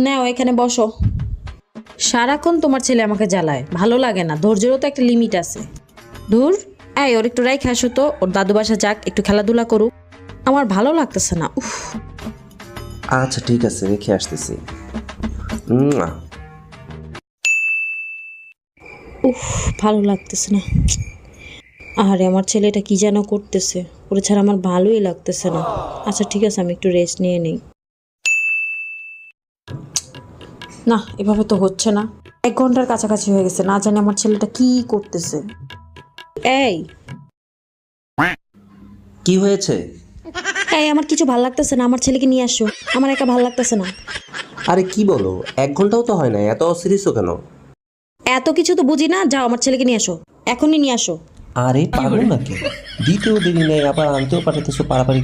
নাও এখানে বসো। সারাক্ষণ তোমার ছেলে আমাকে জ্বালায়, ভালো লাগে না। ধৈর্যেরও তো একটা লিমিট আছে। ধুর, এই ওর একটু রাইখে আসো তো, ওর দাদু বাসা যাক, একটু খেলাধুলা করুক। আমার ভালো লাগতেছে না। উফ আচ্ছা ঠিক আছে, রেখে আসতেছি। উফ ভালো লাগতেছে না। আরে আমার ছেলেটা কি যেন করতেছে, ওরে ছাড়া আমার ভালোই লাগতেছে না। আচ্ছা ঠিক আছে, আমি একটু রেস্ট নিয়ে নিই। না, এভাবে তো হচ্ছে না। 1 ঘন্টার কাছাকাছি হয়ে গেছে, না জানি আমার ছেলেটা কি করতেছে। এই কি হয়েছে? এই আমার কিছু ভাল লাগতেছে না, আমার ছেলেকে নিয়ে আসো। আমার একা ভাল লাগতেছে না। আরে কি বলো, 1 ঘন্টাও তো হয় না, এত অসিরিয়াসও কেন? এত কিছু তো বুঝি না, যাও আমার ছেলেকে নিয়ে আসো, এখনই নিয়ে আসো। আরে পাগল নাকি? দিতেও দেরি নেই, আবার আনতেও পাঠাতেছো পারাপারি।